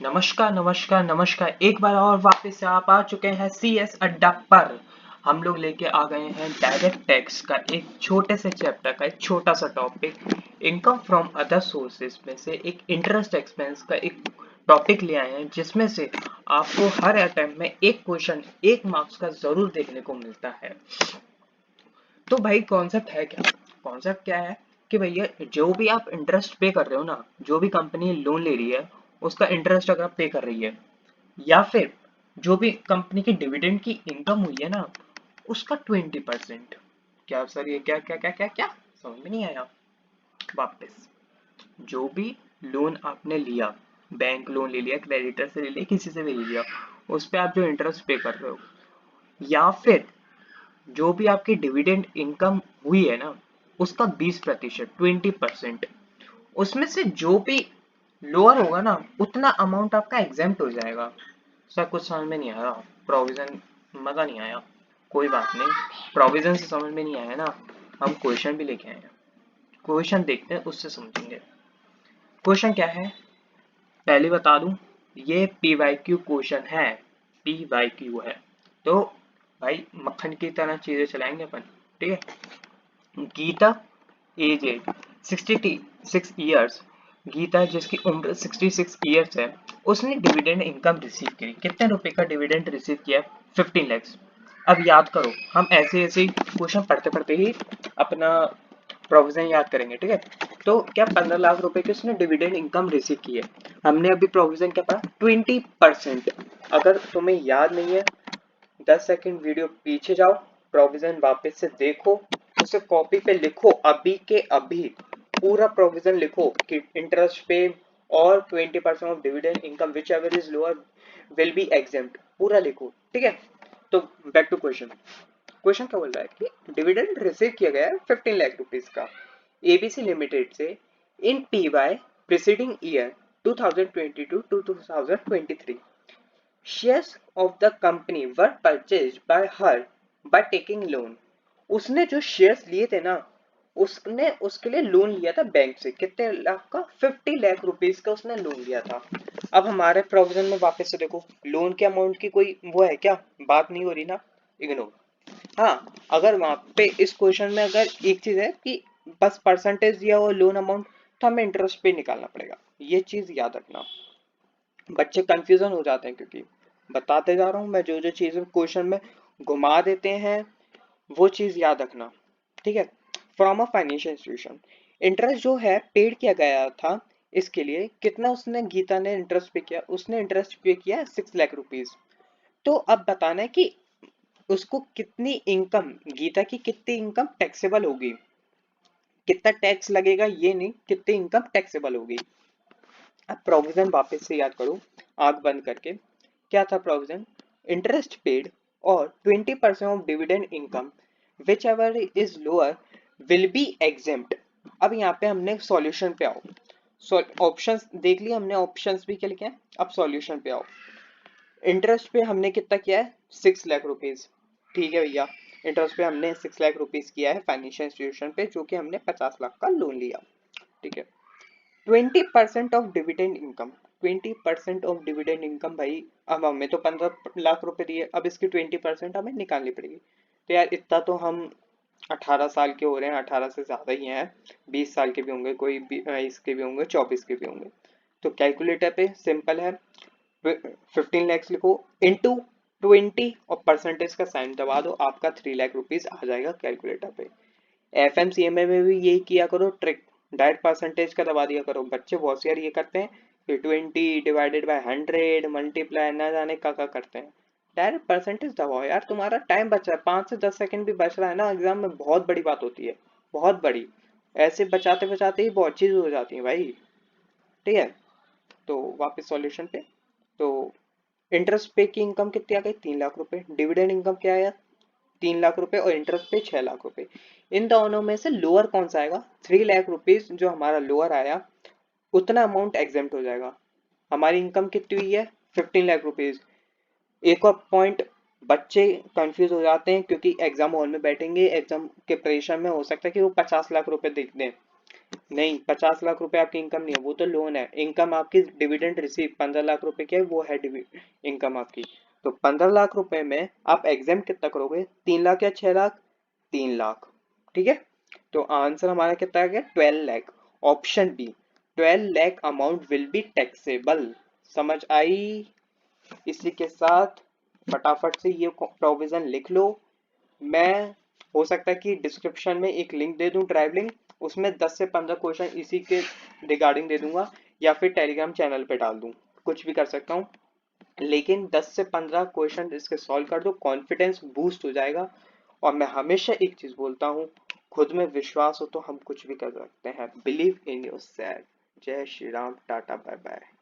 नमस्कार नमस्कार नमस्कार। एक बार और वापस से आप आ चुके हैं CS अड्डा पर। हम लोग लेके आ गए हैं डायरेक्ट टैक्स का एक छोटे से चैप्टर का एक छोटा सा topic, income from other sources में से एक इंटरेस्ट एक्सपेंस का एक टॉपिक ले आए हैं, जिसमें से आपको हर अटेम्प्ट में एक क्वेश्चन 1 मार्क्स का जरूर देखने को मिलता है। तो भाई कॉन्सेप्ट है क्या? कॉन्सेप्ट क्या है कि भैया जो भी आप इंटरेस्ट पे कर रहे हो ना, जो भी कंपनी लोन ले रही है उसका इंटरेस्ट अगर पे कर रही है, या फिर जो भी कंपनी की डिविडेंड की इनकम हुई है ना उसका 20%। क्या सर, ये क्या क्या क्या क्या क्या समझ में नहीं आया? वापस, जो भी लोन आपने लिया, बैंक लोन ले लिया, क्रेडिटर से ले लिया, किसी से भी ले लिया, उस पे आप जो इंटरेस्ट पे कर रहे हो, या फिर जो भी आपकी डिविडेंड इनकम हुई है ना उसका 20%, 20%, उसमें से जो भी लोअर होगा ना उतना अमाउंट आपका एग्जेम्प्ट हो जाएगा। सर कुछ समझ में नहीं आया, प्रोविजन मजा नहीं आया, कोई बात नहीं। प्रोविजन से समझ में नहीं आया ना, हम क्वेश्चन भी लेके आए हैं, क्वेश्चन देखते हैं उससे समझेंगे। क्वेश्चन क्या है पहले बता दूं, ये PYQ क्वेश्चन है, PYQ है। तो भाई मक्खन की तरह चीजें चलाएंगे अपन, ठीक है। गीता एजेड 66 ईयर्स, गीता जिसकी उम्र 66 ईयर्स है, उसने डिविडेंड इनकम रिसीव की। कितने रुपए का डिविडेंड रिसीव किया? 15 lakhs। अब याद करो, हम ऐसे ऐसे क्वेश्चन पढ़ते पढ़ते ही अपना प्रोविजन याद करेंगे, ठीक है। तो क्या 15 लाख रुपए की उसने डिविडेंड इनकम रिसीव की है। हमने अभी प्रोविजन क्या पढ़ा? 20%। अगर तुम्हें याद नहीं है, 10 सेकंड वीडियो पीछे जाओ, प्रोविजन वापस से देखो, उसे कॉपी पे लिखो, अभी के अभी पूरा प्रोविजन लिखो कि इंटरेस्ट पे और 20% of dividend income which ever is lower will be exempt, पूरा लिखो, ठीक है। तो बैक टू क्वेश्चन। क्वेश्चन क्या बोल रहा है कि डिविडेंड रिसीव किया गया है 15 लाख रुपीज का एबीसी लिमिटेड से इन PY preceding year 2022 to 2023। Shares of the company were purchased by her by taking loan। उसने जो शेयर्स लिए थे ना, उसने उसके लिए लोन लिया था बैंक से। कितने लाख का? 50 लाख रुपीज का उसने लोन लिया था। अब हमारे प्रोविजन में वापस से देखो, लोन के अमाउंट की कोई वो है क्या? बात नहीं हो रही ना, इग्नोर। हाँ, अगर वहां पे इस क्वेश्चन में अगर एक चीज है कि बस परसेंटेज दिया हुआ लोन अमाउंट, तो हमें इंटरेस्ट पे निकालना पड़ेगा, ये चीज याद रखना। बच्चे कंफ्यूजन हो जाते हैं, क्योंकि बताते जा रहा हूँ मैं, जो जो चीजें क्वेश्चन में घुमा देते हैं वो चीज याद रखना, ठीक है। From a financial institution, interest जो है पेड किया गया था, इसके लिए कितना उसने, गीता ने इंटरेस्ट पे किया? उसने इंटरेस्ट पे किया 6 लाख रुपीज। तो अब बताना है कि उसको कितनी इनकम, गीता की कितनी इनकम टैक्सेबल होगी, कितना टैक्स लगेगा, ये नहीं, कितनी इनकम टैक्सेबल होगी। अब प्रोविजन वापस से याद करो, आंख बंद करके। क्या था प्रोविजन? इंटरेस्ट पेड और 20% of dividend income which ever is lower will be exempt. अब यहाँ पे हमने सॉल्यूशन पे आओ, ऑप्शंस देख लिया हमने, ऑप्शंस भी क्या लिखे हैं, अब सॉल्यूशन पे आओ। इंटरेस्ट पे हमने कितना किया है? 6 लाख रुपीज, ठीक है भैया। इंटरेस्ट पे हमने 6 लाख रुपीज किया है फाइनेंशियल इंस्टीट्यूशन पे, जो कि हमने 50 लाख का लोन लिया, ठीक है। 20% of dividend income, 20% of dividend income भाई, अब हमें तो 15 लाख रुपए दिए, अब इसकी 20% हमें निकालनी पड़ेगी। तो यार इतना तो हम 18 साल के हो रहे हैं, 18 से ज्यादा ही हैं, 20 साल के भी होंगे, कोई 22 के भी होंगे, 24 के भी होंगे। तो कैलकुलेटर पे सिंपल है, 15 लैक्स लिखो इंटू 20 और परसेंटेज का साइन दबा दो, आपका 3 लाख रुपीज आ जाएगा कैलकुलेटर पे। FMCMA में भी यही किया करो ट्रिक, डायरेक्ट परसेंटेज का दबा दिया करो। बच्चे बहुत सारे ये करते हैं कि 20 / 100 मल्टीप्लाई ना जाने का करते हैं। डायरेक्ट परसेंटेज दबाओ यार, तुम्हारा टाइम बच रहा है, 5 से 10 सेकंड भी बच रहा है ना, एग्जाम में बहुत बड़ी बात होती है, बहुत बड़ी। ऐसे बचाते बचाते ही बहुत चीज हो जाती है भाई, ठीक है। तो वापस सॉल्यूशन पे, तो इंटरेस्ट पे की इनकम कितनी आ गई? 3 लाख रुपए। डिविडेंड इनकम क्या आया? 3 लाख रुपए। और इंटरेस्ट पे 6 लाख रुपए। इन दोनों में से लोअर कौन सा आएगा? 3 लाख रुपीज जो हमारा लोअर आया, उतना अमाउंट एग्जेम्प्ट हो जाएगा। हमारी इनकम कितनी हुई है? 15 लाख रुपीज। एक और पॉइंट, बच्चे कंफ्यूज हो जाते हैं क्योंकि एग्जाम हॉल में बैठेंगे, एग्जाम के प्रेशर में हो सकता है कि वो 50 लाख रुपए देख दें, नहीं, 50 लाख रुपए आपकी इनकम नहीं है, वो तो लोन है। इनकम आपकी डिविडेंड रिसीव 15 लाख रुपए क्या है, वो है इनकम आपकी। तो 15 लाख रुपए में आप एग्जाम कितना करोगे, 3 लाख या 6 लाख? 3 लाख। ठीक है, तो आंसर हमारा कितना आ गया, 12 lakh. Option B, 12 lakh amount will be taxable. समझ आई? इसी के साथ फटाफट से ये प्रोविजन लिख लो। मैं, हो सकता है कि डिस्क्रिप्शन में एक लिंक दे दूं, ड्राइव लिंक, उसमें 10 से 15 क्वेश्चन इसी के रिगार्डिंग दे दूंगा, या फिर टेलीग्राम चैनल पे डाल दूं, कुछ भी कर सकता हूँ। लेकिन 10 से 15 क्वेश्चन इसके सॉल्व कर दो, कॉन्फिडेंस बूस्ट हो जाएगा। और मैं हमेशा एक चीज बोलता हूँ, खुद में विश्वास हो तो हम कुछ भी कर सकते हैं। Believe in your self. जय श्री राम, टाटा, बाय बाय।